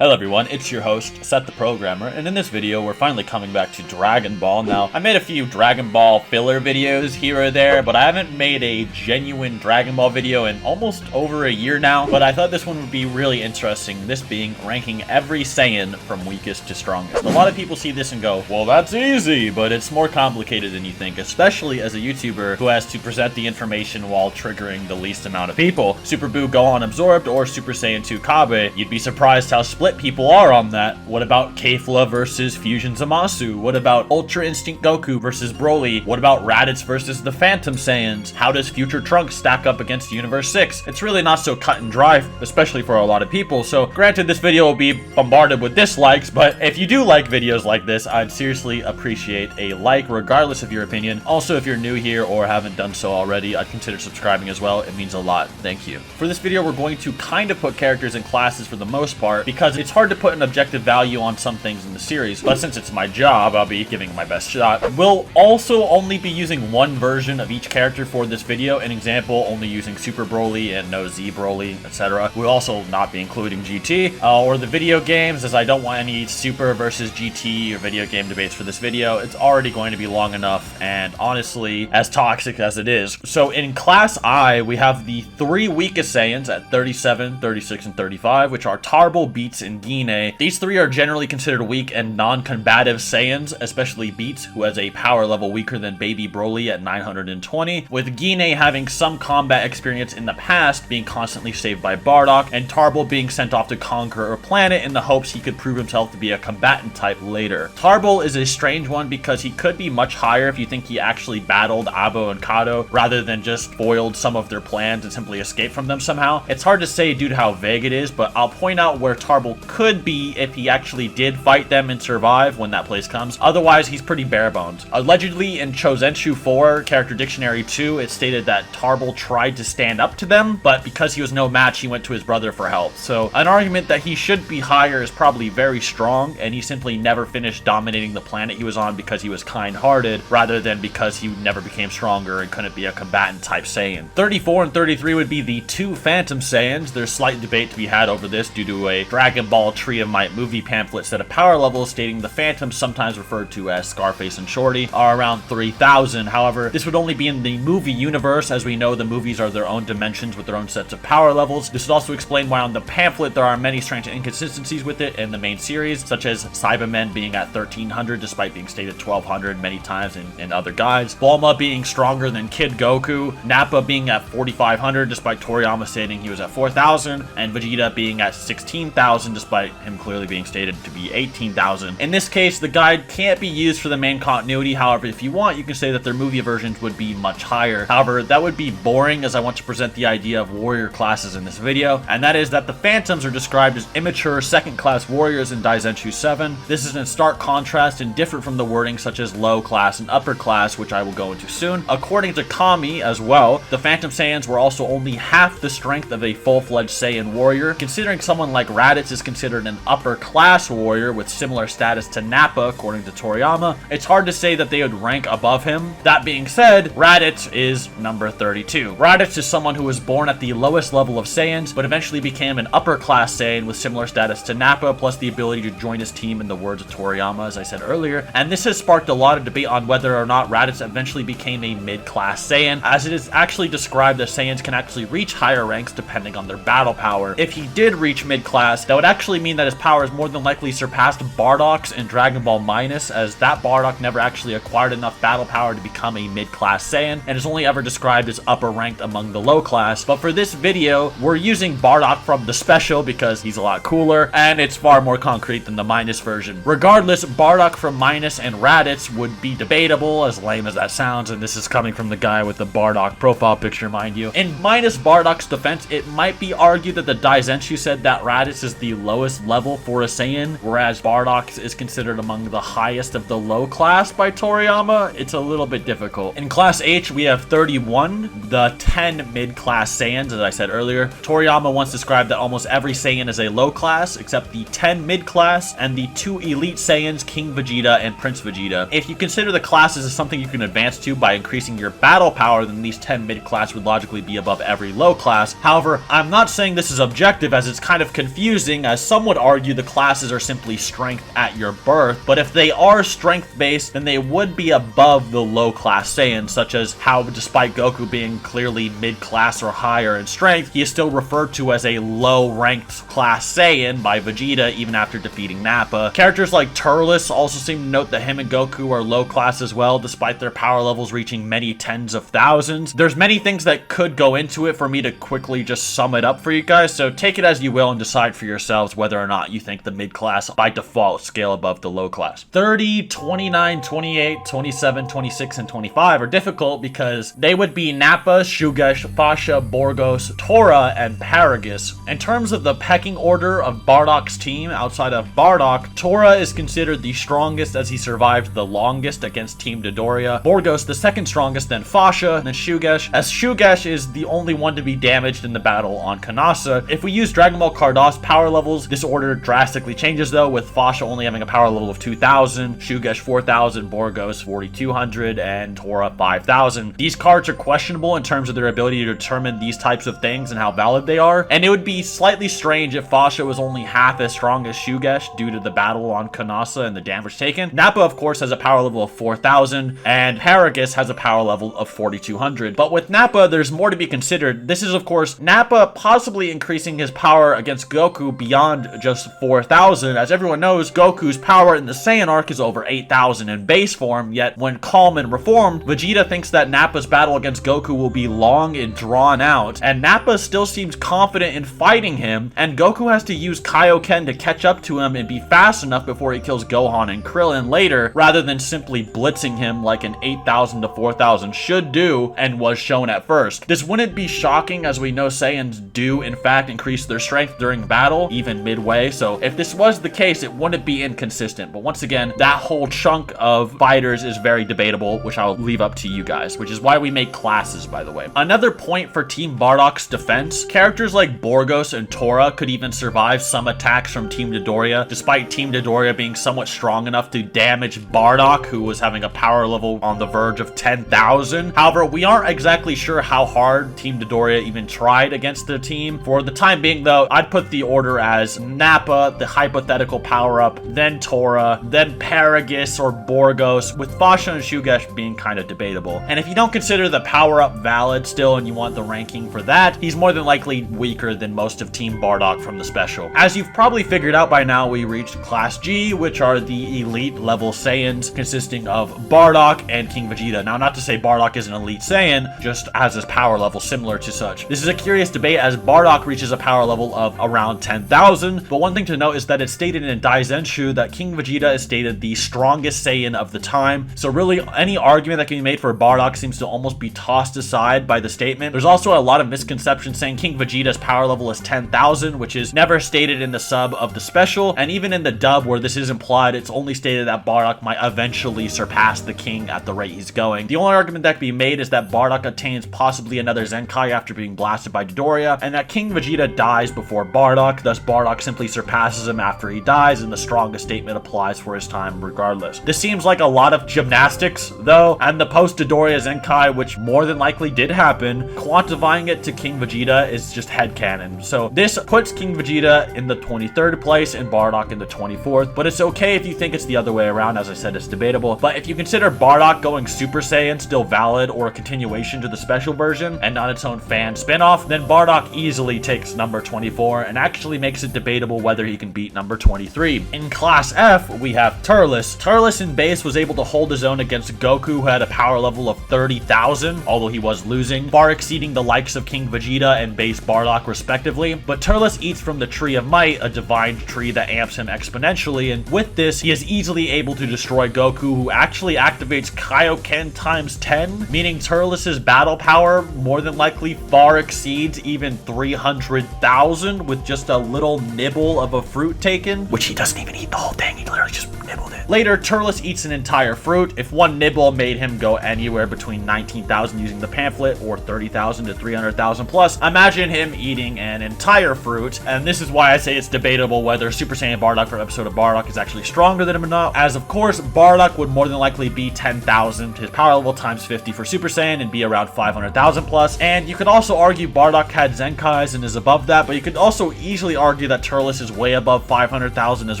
Hello everyone, it's your host, SethTheProgrammer, and in this video we're finally coming back to Dragon Ball. Now, I made a few Dragon Ball filler videos here or there, but I haven't made a genuine Dragon Ball video in almost over a year now, but I thought this one would be really interesting, this being ranking every Saiyan from weakest to strongest. A lot of people see this and go, well that's easy, but it's more complicated than you think, especially as a YouTuber who has to present the information while triggering the least amount of people. Super Buu Gohan Absorbed or Super Saiyan 2 Kabe, you'd be surprised how split people are on that. What about Kefla versus Fusion Zamasu? What about Ultra Instinct Goku versus Broly? What about Raditz versus the Phantom Saiyans? How does Future Trunks stack up against Universe 6? It's really not so cut and dry, especially for a lot of people. So granted, this video will be bombarded with dislikes, but if you do like videos like this, I'd seriously appreciate a like regardless of your opinion. Also, if you're new here or haven't done so already, I'd consider subscribing as well. It means a lot. Thank you. For this video, we're going to kind of put characters in classes for the most part because it's hard to put an objective value on some things in the series, but since it's my job, I'll be giving my best shot. We'll also only be using one version of each character for this video. An example, only using Super Broly and no Z Broly, etc. We'll also not be including GT or the video games, as I don't want any Super versus GT or video game debates for this video. It's already going to be long enough and honestly as toxic as it is. So in Class I, we have the three weakest Saiyans at 37, 36, and 35, which are Turles, Beats, and Gine. These three are generally considered weak and non-combative Saiyans, especially Beats, who has a power level weaker than Baby Broly at 920, with Gine having some combat experience in the past, being constantly saved by Bardock, and Turles being sent off to conquer a planet in the hopes he could prove himself to be a combatant type later. Turles is a strange one because he could be much higher if you think he actually battled Abo and Kato, rather than just foiled some of their plans and simply escaped from them somehow. It's hard to say due to how vague it is, but I'll point out where Turles could be if he actually did fight them and survive when that place comes. Otherwise, he's pretty bare bones. Allegedly, in Chozenshuu 4, Character Dictionary 2, it stated that Turles tried to stand up to them, but because he was no match, he went to his brother for help. So, an argument that he should be higher is probably very strong, and he simply never finished dominating the planet he was on because he was kind-hearted, rather than because he never became stronger and couldn't be a combatant type Saiyan. 34 and 33 would be the two Phantom Saiyans. There's slight debate to be had over this due to a Dragon Ball Tree of Might movie pamphlet set of power levels stating the Phantoms, sometimes referred to as Scarface and Shorty, are around 3,000. However, this would only be in the movie universe, as we know the movies are their own dimensions with their own sets of power levels. This would also explain why on the pamphlet there are many strange inconsistencies with it in the main series, such as Cybermen being at 1,300 despite being stated 1,200 many times in other guides, Bulma being stronger than Kid Goku, Nappa being at 4,500 despite Toriyama stating he was at 4,000, and Vegeta being at 16,000 despite him clearly being stated to be 18,000. In this case, the guide can't be used for the main continuity. However, if you want, you can say that their movie versions would be much higher. However, that would be boring, as I want to present the idea of warrior classes in this video, and that is that the Phantoms are described as immature second-class warriors in Daizenshuu 7. This is in stark contrast and different from the wording such as low class and upper class, which I will go into soon. According to Kami as well, the Phantom Saiyans were also only half the strength of a full-fledged Saiyan warrior. Considering someone like Raditz is considered an upper class warrior with similar status to Nappa, according to Toriyama, it's hard to say that they would rank above him. That being said, Raditz is number 32. Raditz is someone who was born at the lowest level of Saiyans, but eventually became an upper class Saiyan with similar status to Nappa, plus the ability to join his team in the words of Toriyama, as I said earlier, and this has sparked a lot of debate on whether or not Raditz eventually became a mid-class Saiyan, as it is actually described that Saiyans can actually reach higher ranks depending on their battle power. If he did reach mid-class, that would actually mean that his power is more than likely surpassed Bardock's in Dragon Ball Minus, as that Bardock never actually acquired enough battle power to become a mid-class Saiyan, and is only ever described as upper ranked among the low class. But for this video, we're using Bardock from the special because he's a lot cooler, and it's far more concrete than the Minus version. Regardless, Bardock from Minus and Raditz would be debatable, as lame as that sounds, and this is coming from the guy with the Bardock profile picture, mind you. In Minus Bardock's defense, it might be argued that the Daizenshuu said that Raditz is the lowest level for a Saiyan, whereas Bardock is considered among the highest of the low class by Toriyama. It's a little bit difficult. In Class H, we have 31, the 10 mid-class Saiyans, as I said earlier. Toriyama once described that almost every Saiyan is a low class, except the 10 mid-class and the 2 elite Saiyans, King Vegeta and Prince Vegeta. If you consider the classes as something you can advance to by increasing your battle power, then these 10 mid-class would logically be above every low class. However, I'm not saying this is objective, as it's kind of confusing, as some would argue the classes are simply strength at your birth, but if they are strength-based, then they would be above the low-class Saiyans, such as how, despite Goku being clearly mid-class or higher in strength, he is still referred to as a low-ranked class Saiyan by Vegeta even after defeating Nappa. Characters like Turles also seem to note that him and Goku are low-class as well, despite their power levels reaching many tens of thousands. There's many things that could go into it for me to quickly just sum it up for you guys, so take it as you will and decide for yourselves whether or not you think the mid-class by default scale above the low-class. 30, 29, 28, 27, 26, and 25 are difficult because they would be Nappa, Shugesh, Fasha, Borgos, Tora, and Paragus. In terms of the pecking order of Bardock's team, outside of Bardock, Tora is considered the strongest as he survived the longest against Team Dodoria, Borgos the second strongest, then Fasha, and then Shugesh, as Shugesh is the only one to be damaged in the battle on Kanasa. If we use Dragon Ball Cardos power levels, this order drastically changes though, with Fasha only having a power level of 2000, Shugesh 4000, Borgos 4200, and Tora 5000. These cards are questionable in terms of their ability to determine these types of things and how valid they are, and it would be slightly strange if Fasha was only half as strong as Shugesh due to the battle on Kanasa and the damage taken. Nappa, of course, has a power level of 4000, and Paragus has a power level of 4200. But with Nappa, there's more to be considered. This is, of course, Nappa possibly increasing his power against Goku beyond just 4000. As everyone knows, Goku's power in the Saiyan arc is over 8000 in base form, yet when calm and reformed, Vegeta thinks that Nappa's battle against Goku will be long and drawn out, and Nappa still seems confident in fighting him, and Goku has to use Kaioken to catch up to him and be fast enough before he kills Gohan and Krillin later, rather than simply blitzing him like an 8000 to 4000 should do and was shown at first. This wouldn't be shocking, as we know Saiyans do in fact increase their strength during battle, even midway, so if this was the case, it wouldn't be inconsistent. But once again, that whole chunk of fighters is very debatable, which I'll leave up to you guys, which is why we make classes, by the way. Another point for Team Bardock's defense, characters like Borgos and Tora could even survive some attacks from Team Dodoria, despite Team Dodoria being somewhat strong enough to damage Bardock, who was having a power level on the verge of 10,000. However, we aren't exactly sure how hard Team Dodoria even tried against their team. For the time being though, I'd put the order as Nappa, the hypothetical power-up, then Tora, then Paragus or Borgos, with Fasha and Shugesh being kind of debatable. And if you don't consider the power-up valid still and you want the ranking for that, he's more than likely weaker than most of Team Bardock from the special. As you've probably figured out by now, we reached Class G, which are the elite level Saiyans, consisting of Bardock and King Vegeta. Now, not to say Bardock is an elite Saiyan, just has his power level similar to such. This is a curious debate as Bardock reaches a power level of around 10,000, but one thing to note is that it's stated in Daizenshuu that King Vegeta is stated the strongest Saiyan of the time, so really any argument that can be made for Bardock seems to almost be tossed aside by the statement. There's also a lot of misconceptions saying King Vegeta's power level is 10,000, which is never stated in the sub of the special, and even in the dub where this is implied, it's only stated that Bardock might eventually surpass the king at the rate he's going. The only argument that can be made is that Bardock attains possibly another Zenkai after being blasted by Dodoria, and that King Vegeta dies before Bardock, thus Bardock simply surpasses him after he dies, and the strongest statement applies for his time regardless. This seems like a lot of gymnastics though, and the post-Dodoria Zenkai, which more than likely did happen, quantifying it to King Vegeta is just headcanon. So this puts King Vegeta in the 23rd place and Bardock in the 24th, but it's okay if you think it's the other way around. As I said, it's debatable, but if you consider Bardock going Super Saiyan still valid or a continuation to the special version and not its own fan spin-off, then Bardock easily takes number 24 and actually makes it debatable whether he can beat number 23. In Class F, we have Turles. Turles in base was able to hold his own against Goku, who had a power level of 30,000, although he was losing, far exceeding the likes of King Vegeta and base Bardock respectively. But Turles eats from the Tree of Might, a divine tree that amps him exponentially, and with this, he is easily able to destroy Goku, who actually activates Kaioken times 10, meaning Turles' battle power more than likely far exceeds even 300,000 with just a little nibble of a fruit taken, which he doesn't even eat the whole thing, he literally just nibbled it. Later, Turles eats an entire fruit. If one nibble made him go anywhere between 19,000 using the pamphlet or 30,000 to 300,000 plus, imagine him eating an entire fruit. And this is why I say it's debatable whether Super Saiyan Bardock from episode of Bardock is actually stronger than him or not, as of course Bardock would more than likely be 10,000, his power level times 50 for Super Saiyan, and be around 500,000 plus. And you could also argue Bardock had Zenkais and is above that, but you could also easily argue that Turles is way above 500,000 as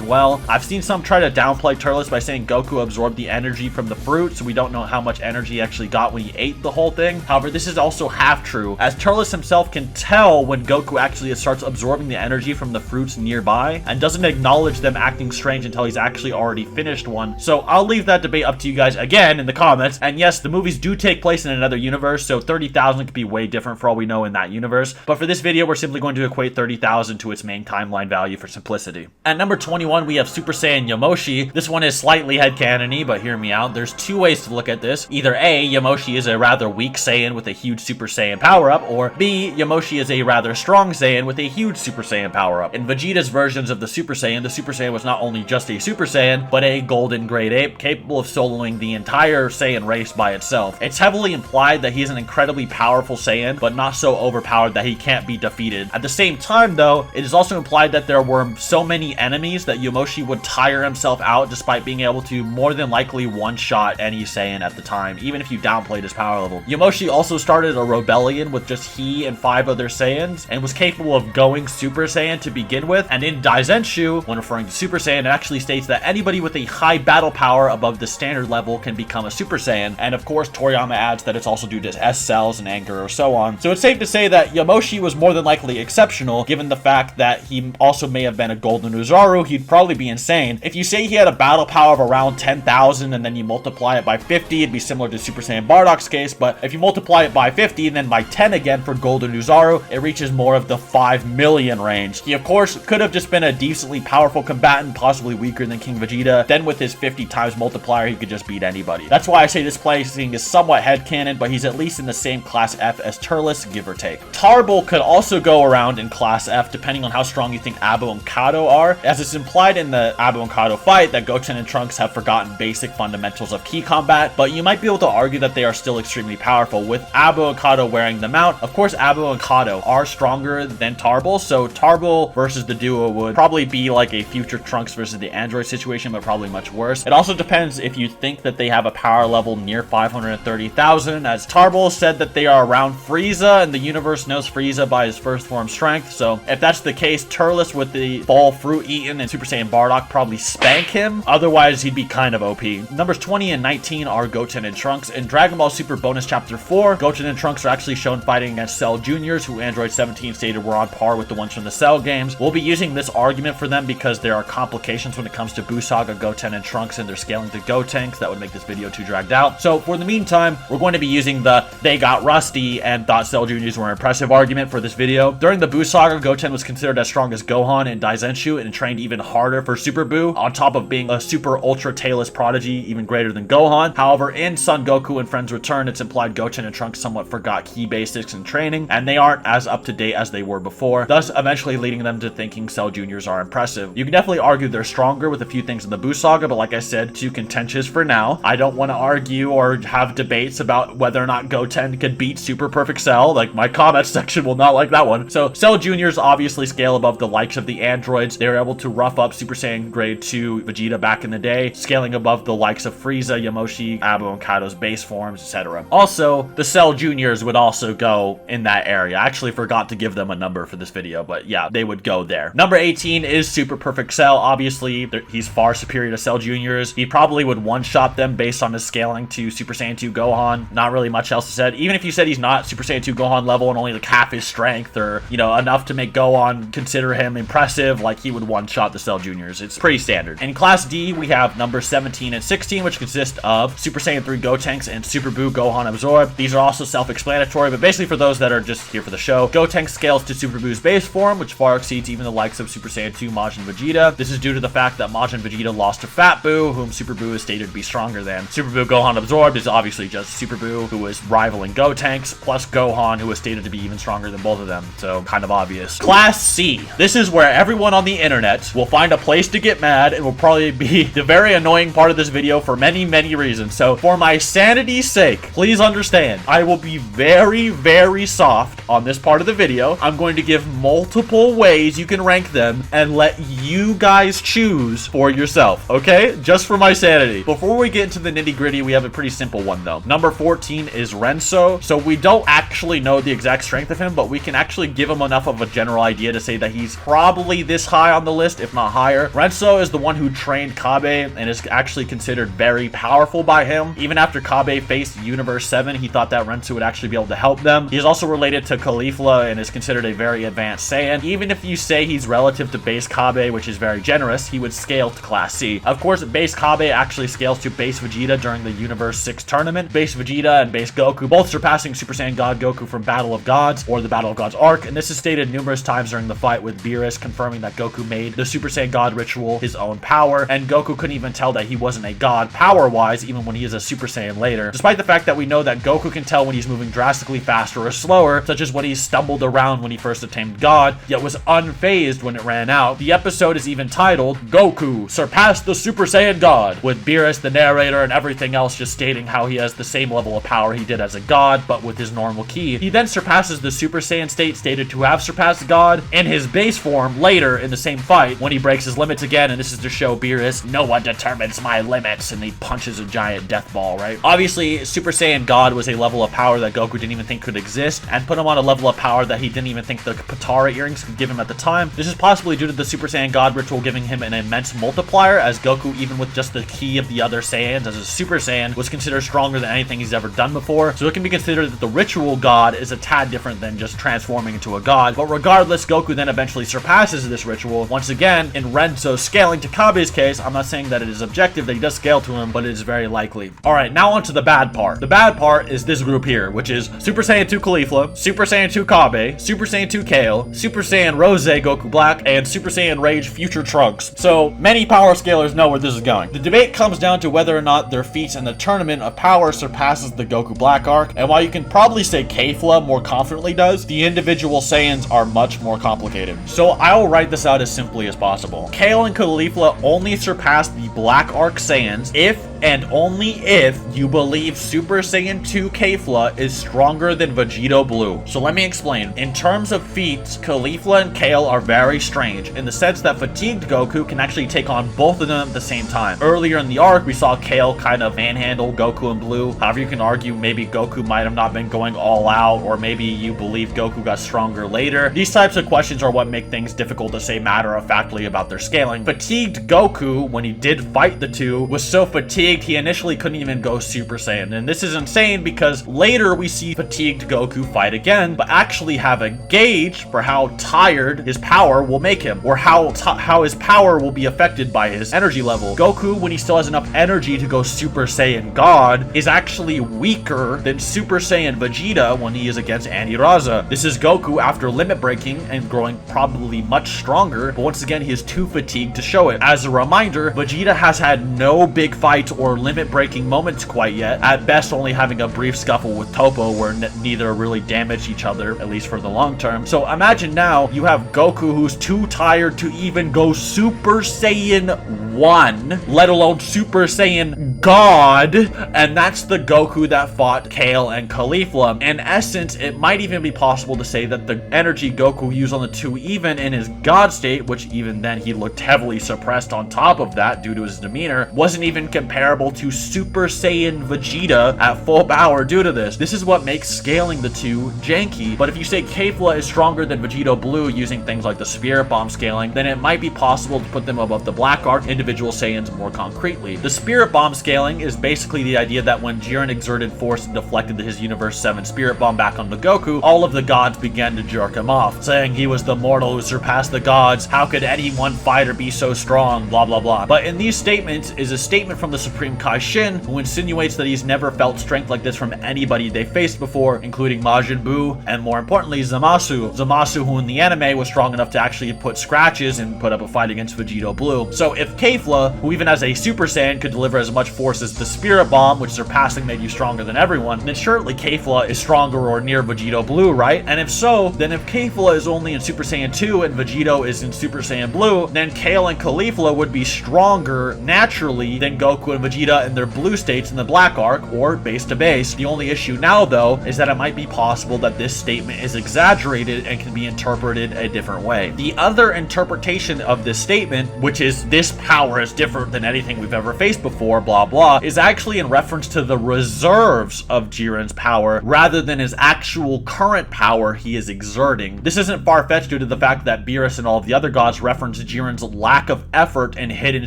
well. I've seen some try to downplay Turles by saying Goku absorbed the energy from the fruit, so we don't know how much energy he actually got when he ate the whole thing. However, this is also half true, as Turles himself can tell when Goku actually starts absorbing the energy from the fruits nearby, and doesn't acknowledge them acting strange until he's actually already finished one. So I'll leave that debate up to you guys again in the comments. And yes, the movies do take place in another universe, so 30,000 could be way different for all we know in that universe. But for this video, we're simply going to equate 30,000 to its main timeline value for simplicity. At number 21, we have Super Saiyan Yamoshi. This one is slightly headcanon-y, but hear me out. There's two ways to look at this. Either A, Yamoshi is a rather weak Saiyan with a huge Super Saiyan power-up, or B, Yamoshi is a rather strong Saiyan with a huge Super Saiyan power-up. In Vegeta's versions of the Super Saiyan was not only just a Super Saiyan, but a golden great ape capable of soloing the entire Saiyan race by itself. It's heavily implied that he's an incredibly powerful Saiyan, but not so overpowered that he can't be defeated. At the same time, though, it is also implied that there were so many enemies that Yamoshi would tire himself out despite being able to more than likely one-shot any Saiyan at the time, even if you downplayed his power level. Yamoshi also started a rebellion with just he and 5 other Saiyans, and was capable of going Super Saiyan to begin with. And in Daizenshuu, when referring to Super Saiyan, it actually states that anybody with a high battle power above the standard level can become a Super Saiyan. And of course, Toriyama adds that it's also due to S cells and anger or so on. So it's safe to say that Yamoshi was more than likely exceptional, given the fact that he also may have been a Golden Uzaru. He'd probably be insane. If you say he had a battle power of around 10,000 and then you multiply it by 50, it'd be similar to Super Saiyan Bardock's case, but if you multiply it by 50 and then by 10 again for Golden Uzaru, it reaches more of the 5 million range. He of course could have just been a decently powerful combatant, possibly weaker than King Vegeta. Then with his 50 times multiplier, he could just beat anybody. That's why I say this placing is somewhat headcanon, but he's at least in the same class F as Turles, give or take. Tarbell could also go around in class F, depending on how strong you think Abou and Kato are, as it's implied in the Abou and Kato fight that Goten and Trunks have forgotten basic fundamentals of ki combat, but you might be able to argue that they are still extremely powerful, with Abou and Kato wearing them out. Of course, Abou and Kato are stronger than Tarbell, so Tarbell versus the duo would probably be like a future Trunks versus the android situation, but probably much worse. It also depends if you think that they have a power level near 530,000, as Tarbell said that they are around Frieza, and the universe knows Frieza by his first form strength, so if that's the case, Turles with the full fruit eaten and Super Saiyan Bardock probably spank him. Otherwise, he'd be kind of OP. Numbers 20 and 19 are Goten and Trunks. In Dragon Ball Super Bonus Chapter 4, Goten and Trunks are actually shown fighting against Cell Juniors, who Android 17 stated were on par with the ones from the Cell games. We'll be using this argument for them because there are complications when it comes to Buu Saga, Goten, and Trunks and their scaling to Gotenks. That would make this video too dragged out. So for the meantime, we're going to be using the they got rusty and thought Cell Juniors were impressive argument for this video. During the Buu Saga, Goten was considered as strong as Gohan in Daizenshuu and trained even harder for Super Buu, on top of being a super ultra tailless prodigy even greater than Gohan. However, in Son Goku and Friends Return, it's implied Goten and Trunks somewhat forgot key basics in training, and they aren't as up to date as they were before, thus eventually leading them to thinking Cell Juniors are impressive. You can definitely argue they're stronger with a few things in the Buu Saga, but like I said, too contentious for now. I don't want to argue or have debates about whether or not Goten could beat Super Perfect Cell. Like, my comment section will not like that one. So Cell Juniors obviously scale above the likes of the androids. They were able to rough up Super Saiyan Grade 2 Vegeta back in the day, scaling above the likes of Frieza, Yamoshi, Abou, and Kato's base forms, etc. Also, the Cell Juniors would also go in that area. I actually forgot to give them a number for this video, but yeah, they would go there. Number 18 is Super Perfect Cell. Obviously, he's far superior to Cell Juniors. He probably would one-shot them based on his scaling to Super Saiyan 2 Gohan. Not really much else to say. Even if you said he's not Super Saiyan 2 Gohan level and only like half his strength, or, you know, enough to make Gohan consider him impressive, like he would one-shot the Cell Juniors. It's pretty standard. In Class D, we have numbers 17 and 16, which consist of Super Saiyan 3 Gotenks and Super Buu Gohan Absorb. These are also self-explanatory, but basically for those that are just here for the show, Gotenks scales to Super Buu's base form, which far exceeds even the likes of Super Saiyan 2 Majin Vegeta. This is due to the fact that Majin Vegeta lost to Fat Buu, whom Super Buu is stated to be stronger than. Super Buu Gohan Absorbed is obviously just Super Buu, who is rivaling Gotenks, plus Gohan, who is stated to be even stronger than both of them, so kind of obvious. Class C. This is where everyone on the internet will find a place to get mad and will probably be the very annoying part of this video for many, many reasons. So for my sanity's sake, please understand, I will be very, very soft on this part of the video. I'm going to give multiple ways you can rank them and let you guys choose for yourself, okay? Just for my sanity. Before we get into the nitty-gritty, we have a pretty simple one, though. Number 14 is Renzo. So we don't actually know the exact strength of him, but we can actually give him enough of a general idea to say that he's probably this high on the list, if not higher. Renzo is the one who trained Kabe and is actually considered very powerful by him. Even after Kabe faced Universe 7, he thought that Renzo would actually be able to help them. He's also related to Caulifla and is considered a very advanced Saiyan. Even if you say he's relative to base Kabe, which is very generous, he would scale to Class C. Of course, base Kabe actually scales to base Vegeta during the Universe 6 tournament. Base Vegeta and base Goku, both surpassing Super Saiyan God Goku from Battle of Gods or the Battle of Gods arc, and this is stated numerous times during the fight with Beerus, confirming that Goku made the Super Saiyan God ritual his own power, and Goku couldn't even tell that he wasn't a god power-wise, even when he is a Super Saiyan later. Despite the fact that we know that Goku can tell when he's moving drastically faster or slower, such as when he stumbled around when he first attained God, yet was unfazed when it ran out. The episode is even titled, Goku Surpassed the Super Saiyan God, with Beerus, the narrator, and everything else just stating how he has the same level of power he did as a god, but with his normal ki. He then surpasses the Super Saiyan state stated to have surpassed God in his base form later in the same fight when he breaks his limits again, and this is to show Beerus, no one determines my limits, and he punches a giant death ball, right? Obviously, Super Saiyan God was a level of power that Goku didn't even think could exist, and put him on a level of power that he didn't even think the Potara earrings could give him at the time. This is possibly due to the Super Saiyan God ritual giving him an immense multiplier, as Goku, even with just the ki of the other Saiyans as a Super Saiyan, was considered stronger than anything he's ever done before. So it can be considered that the ritual God is a tad different than just transforming into a god. But regardless, Goku then eventually surpasses this ritual. Once again, in Renzo's scaling to Kabe's case, I'm not saying that it is objective that he does scale to him, but it is very likely. Alright, now on to the bad part. The bad part is this group here, which is Super Saiyan 2 Caulifla, Super Saiyan 2 Kabe, Super Saiyan 2 Kale, Super Saiyan Rose Goku Black, and Super Saiyan Rage Future Trunks. So, many power scalers know where this is going. The debate comes down to whether or not their feats in the tournament of power surpasses the Goku Black arc, and while you can probably say Kefla more confidently does, the individual Saiyans are much more complicated. So I'll write this out as simply as possible. Kale and Caulifla only surpass the Black arc Saiyans if and only if you believe Super Saiyan 2 Kefla is stronger than Vegito Blue. So let me explain. In terms of feats, Caulifla and Kale are very strange in the sense that fatigued Goku can actually take on both of them at the same time. Earlier in the arc, we saw Kale kind of manhandle Goku and Blue. However, you can argue maybe Goku might have not been going all out, or maybe you believe Goku got stronger later. These types of questions are what make things difficult to say matter-of-factly about their scaling. Fatigued Goku, when he did fight the two, was so fatigued he initially couldn't even go Super Saiyan, and this is insane because later we see fatigued Goku fight again, but actually have a gauge for how tired his power will make him, or how his power will be affected by his energy level. Goku, when he still has enough energy to go Super Saiyan God, is actually weaker than Super Saiyan Vegeta when he is against Aniraza. This is Goku after limit breaking and growing probably much stronger, but once again he is too fatigued to show it. As a reminder, Vegeta has had no big fights or limit-breaking moments quite yet, at best only having a brief scuffle with Toppo where neither really damaged each other, at least for the long term. So imagine now you have Goku who's too tired to even go Super Saiyan 1, let alone Super Saiyan God, and that's the Goku that fought Kale and Caulifla. In essence, it might even be possible to say that the energy Goku used on the two, even in his God state, which even then he looked heavily suppressed on top of that due to his demeanor, wasn't even comparable to Super Saiyan Vegeta at full power due to this. This is what makes scaling the two janky. But if you say Kefla is stronger than Vegito Blue using things like the Spirit Bomb scaling, then it might be possible to put them above the Black Arc individual Saiyans more concretely. The Spirit Bomb scaling is basically the idea that when Jiren exerted force and deflected his Universe 7 Spirit Bomb back onto Goku, all of the gods began to jerk him off, saying he was the mortal who surpassed the gods, how could any one fighter be so strong, blah blah blah. But in these statements is a statement from the Supreme Kaishin, who insinuates that he's never felt strength like this from anybody they faced before, including Majin Buu, and more importantly, Zamasu. Zamasu, who in the anime was strong enough to actually put scratches and put up a fight against Vegito Blue. So if Kefla, who even as a Super Saiyan could deliver as much forces the Spirit Bomb, which surpassing made you stronger than everyone, then surely Kefla is stronger or near Vegito Blue, right? And if so, then if Kefla is only in Super Saiyan 2 and Vegito is in Super Saiyan Blue, then Kale and Caulifla would be stronger naturally than Goku and Vegeta in their blue states in the Black Arc, or base to base. The only issue now, though, is that it might be possible that this statement is exaggerated and can be interpreted a different way. The other interpretation of this statement, which is this power is different than anything we've ever faced before, blah blah, is actually in reference to the reserves of Jiren's power rather than his actual current power he is exerting. This isn't far-fetched due to the fact that Beerus and all of the other gods reference Jiren's lack of effort and hidden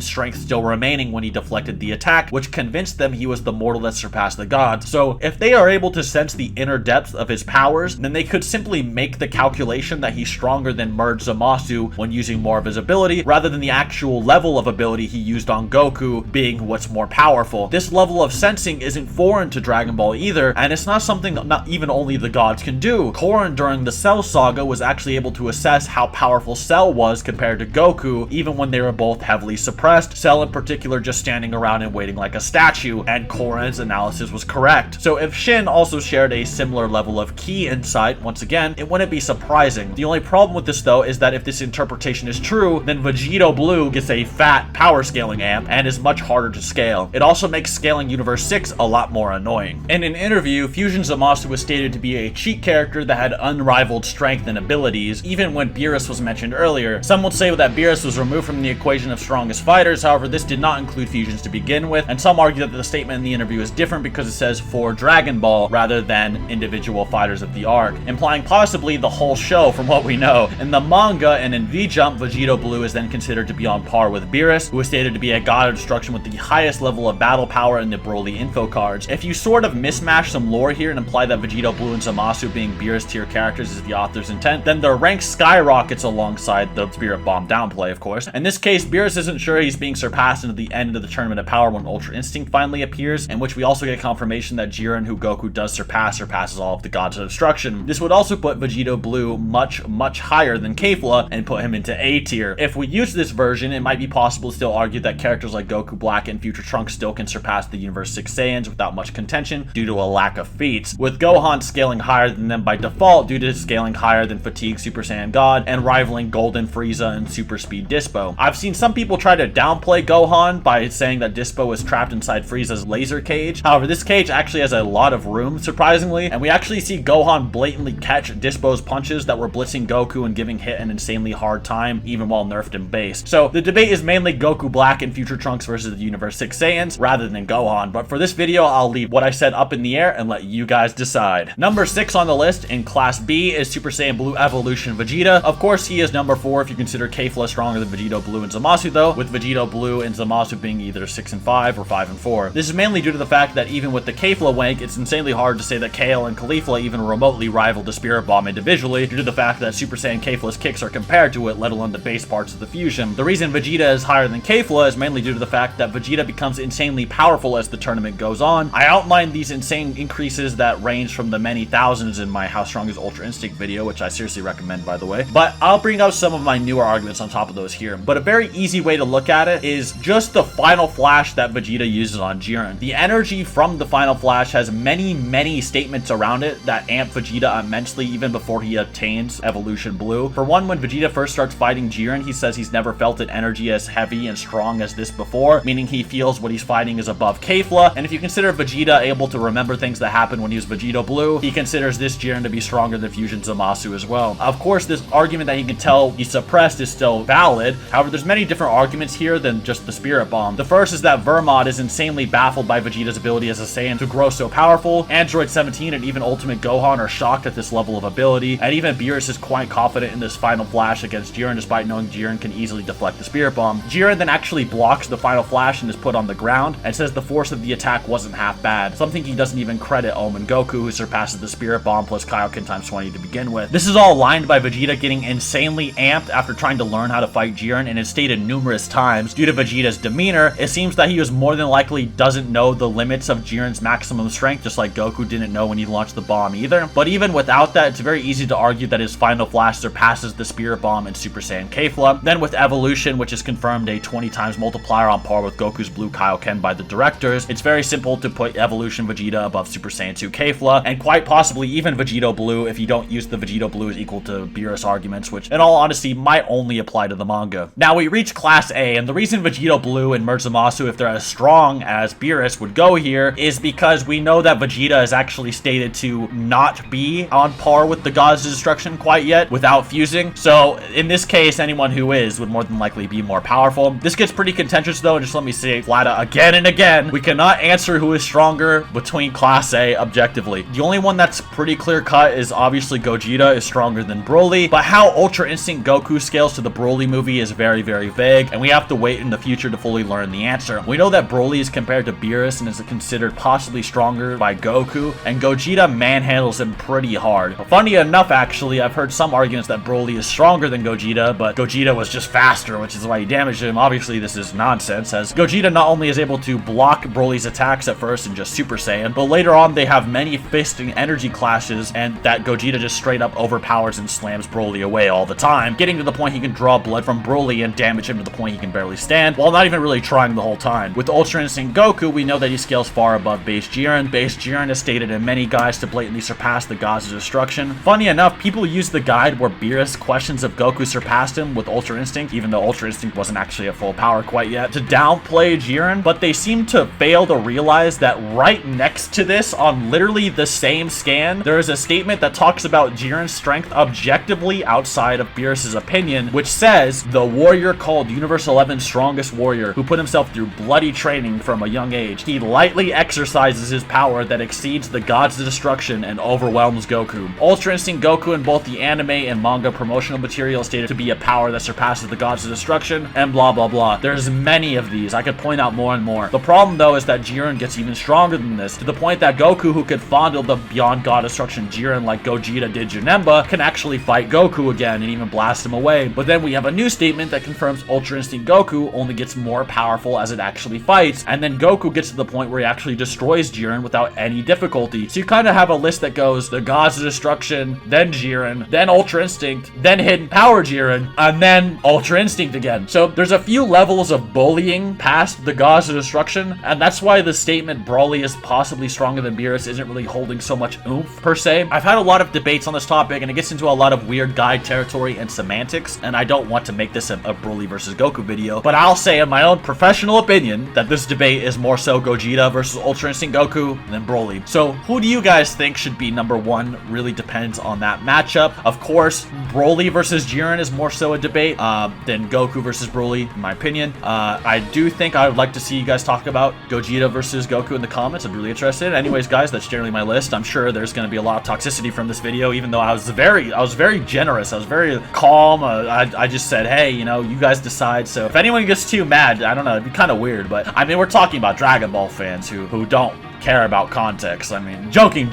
strength still remaining when he deflected the attack, which convinced them he was the mortal that surpassed the gods. So if they are able to sense the inner depth of his powers, then they could simply make the calculation that he's stronger than Merge Zamasu when using more of his ability, rather than the actual level of ability he used on Goku being what's more powerful. This level of sensing isn't foreign to Dragon Ball either, and it's not something that not even only the gods can do. Korin during the Cell Saga was actually able to assess how powerful Cell was compared to Goku, even when they were both heavily suppressed, Cell in particular just standing around and waiting like a statue, and Korin's analysis was correct. So if Shin also shared a similar level of key insight, once again, it wouldn't be surprising. The only problem with this though is that if this interpretation is true, then Vegito Blue gets a fat power scaling amp and is much harder to scale. It also makes scaling Universe 6 a lot more annoying. In an interview, Fusion Zamasu was stated to be a cheat character that had unrivaled strength and abilities, even when Beerus was mentioned earlier. Some would say that Beerus was removed from the equation of strongest fighters, however this did not include fusions to begin with, and some argue that the statement in the interview is different because it says for Dragon Ball rather than individual fighters of the arc, implying possibly the whole show from what we know. In the manga and in V-Jump, Vegito Blue is then considered to be on par with Beerus, who is stated to be a god of destruction with the highest level of battle power in the Broly info cards. If you sort of mismatch some lore here and imply that Vegito Blue and Zamasu being Beerus tier characters is the author's intent, then their rank skyrockets alongside the Spirit Bomb downplay, of course. In this case, Beerus isn't sure he's being surpassed into the end of the Tournament of Power when Ultra Instinct finally appears, in which we also get confirmation that Jiren, who Goku does surpasses all of the gods of destruction. This would also put Vegito Blue much higher than Kefla and put him into A tier. If we use this version, it might be possible to still argue that characters like Goku Black and Future Trunks still can surpass the Universe 6 Saiyans without much contention due to a lack of feats, with Gohan scaling higher than them by default due to scaling higher than Fatigue Super Saiyan God and rivaling Golden Frieza and Super Speed Dispo. I've seen some people try to downplay Gohan by saying that Dispo is trapped inside Frieza's laser cage. However, this cage actually has a lot of room, surprisingly, and we actually see Gohan blatantly catch Dispo's punches that were blitzing Goku and giving Hit an insanely hard time, even while nerfed and based. So the debate is mainly Goku Black and Future Trunks versus the Universe 6 Saiyans rather than Gohan, but for this video I'll leave what I said up in the air and let you guys decide. Number 6 on the list in Class B is Super Saiyan Blue Evolution Vegeta. Of course he is number 4 if you consider Kefla stronger than Vegito Blue and Zamasu though, with Vegito Blue and Zamasu being either 6 and 5 or 5 and 4. This is mainly due to the fact that even with the Kefla wank, it's insanely hard to say that Kale and Caulifla even remotely rival the Spirit Bomb individually due to the fact that Super Saiyan Kefla's kicks are compared to it, let alone the base parts of the fusion. The reason Vegeta is higher than Kefla is mainly due to the fact that Vegeta becomes insanely powerful as the tournament goes on. I outlined these insane increases that range from the many thousands in my How Strong is Ultra Instinct video, which I seriously recommend by the way, but I'll bring up some of my newer arguments on top of those here. But a very easy way to look at it is just the final flash that Vegeta uses on Jiren. The energy from the final flash has many statements around it that amp Vegeta immensely even before he obtains Evolution Blue. For one, when Vegeta first starts fighting Jiren, he says he's never felt an energy as heavy and strong as this before, meaning he feels what he's fighting is above Kefla, and if you consider Vegeta able to remember things that happened when he was Vegito Blue, he considers this Jiren to be stronger than Fusion Zamasu as well. Of course, this argument that he can tell he's suppressed is still valid, however there's many different arguments here than just the Spirit Bomb. The first is that Vermod is insanely baffled by Vegeta's ability as a Saiyan to grow so powerful. Android 17 and even Ultimate Gohan are shocked at this level of ability, and even Beerus is quite confident in this final flash against Jiren despite knowing Jiren can easily deflect the Spirit Bomb. Jiren then actually blocks the final flash and is put on the ground and says the force of the attack wasn't half bad, something he doesn't even credit Omen Goku, who surpasses the Spirit Bomb plus Kaioken times 20 to begin with. This is all lined by Vegeta getting insanely amped after trying to learn how to fight Jiren, and it's stated numerous times due to Vegeta's demeanor, it seems that he was more than likely doesn't know the limits of Jiren's maximum strength, just like Goku didn't know when he launched the bomb either. But even without that, it's very easy to argue that his final flash surpasses the Spirit Bomb in Super Saiyan Kefla. Then with Evolution, which is confirmed a 20 times multiplier on par with Goku's Blue Kaioken Kaioken by the directors, it's very simple to put Evolution Vegeta above Super Saiyan 2 Kefla, and quite possibly even Vegito Blue if you don't use the Vegito Blue is equal to Beerus arguments, which in all honesty might only apply to the manga. Now we reach Class A, and the reason Vegito Blue and Murzumasu, if they're as strong as Beerus, would go here is because we know that Vegeta is actually stated to not be on par with the Gods of Destruction quite yet without fusing. So in this case, anyone who is would more than likely be more powerful. This gets pretty contentious though, and just let me say flat out again and again, we cannot answer who is stronger between Class A objectively. The only one that's pretty clear cut is obviously Gogeta is stronger than Broly, but how Ultra Instinct Goku scales to the Broly movie is very, very vague, and we have to wait in the future to fully learn the answer. We know that Broly is compared to Beerus and is considered possibly stronger by Goku, and Gogeta manhandles him pretty hard. Funny enough, actually, I've heard some arguments that Broly is stronger than Gogeta, but Gogeta was just faster, which is why he damaged him. Obviously, this is nonsense, as Gogeta not only is able to block Broly's attacks at first and just Super Saiyan, but later on they have many fist and energy clashes, and that Gogeta just straight up overpowers and slams Broly away all the time, getting to the point he can draw blood from Broly and damage him to the point he can barely stand, while not even really trying the whole time. With Ultra Instinct Goku, we know that he scales far above Base Jiren. Base Jiren is stated in many guides to blatantly surpass the Gods of Destruction. Funny enough, people use the guide where Beerus questions if Goku surpassed him with Ultra Instinct, even though Ultra Instinct wasn't actually at full power quite yet, to downplay Jiren, but they seem to fail to realize that right next to this, on literally the same scan, there is a statement that talks about Jiren's strength objectively outside of Beerus' opinion, which says, the warrior called Universe 11's strongest warrior, who put himself through bloody training from a young age. He lightly exercises his power that exceeds the Gods of Destruction and overwhelms Goku. Ultra Instinct Goku in both the anime and manga promotional material stated to be a power that surpasses the Gods of Destruction, and blah blah blah. There's many of these. I could point out more and more. The problem though is that Jiren gets even stronger than this, to the point that Goku, who could fondle the Beyond God Destruction Jiren like Gogeta did Janemba, can actually fight Goku again and even blast him away. But then we have a new statement that confirms Ultra Instinct Goku only gets more powerful as it actually fights, and then Goku gets to the point where he actually destroys Jiren without any difficulty. So you kind of have a list that goes the Gods of Destruction, then Jiren, then Ultra Instinct, then Hidden Power Jiren, and then Ultra Instinct again. So there's a few levels of bullying past the Gods of Destruction, and that's why the statement Broly is possibly stronger than Beerus isn't really holding so much oomph per se. I've had a lot of debates on this topic, and it gets into a lot of weird guide territory and semantics, and I don't want to make this a Broly versus Goku video, but I'll say in my own professional opinion that this debate is more so Gogeta versus Ultra Instinct Goku than Broly. So who do you guys think should be number one? Really depends on that matchup. Of course, Broly versus Jiren is more so a debate than Goku versus Broly, in my opinion. I do think I would like to see you guys talk about Gogeta versus Goku in the comments. I'm really interested. Anyways, guys, that's generally my list. I'm sure there's going to be a lot of toxicity from this video, even though I was very generous. I was very calm. I just said, hey, you know, you guys decide. So if anyone gets too mad, I don't know, it'd be kind of weird. But I mean, we're talking about Dragon Ball fans who don't care about context. I mean, joking.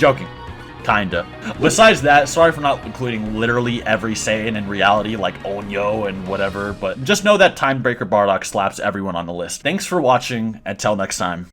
Kinda. Besides that, sorry for not including literally every Saiyan in reality, like Onyo and whatever, but just know that Timebreaker Bardock slaps everyone on the list. Thanks for watching, until next time.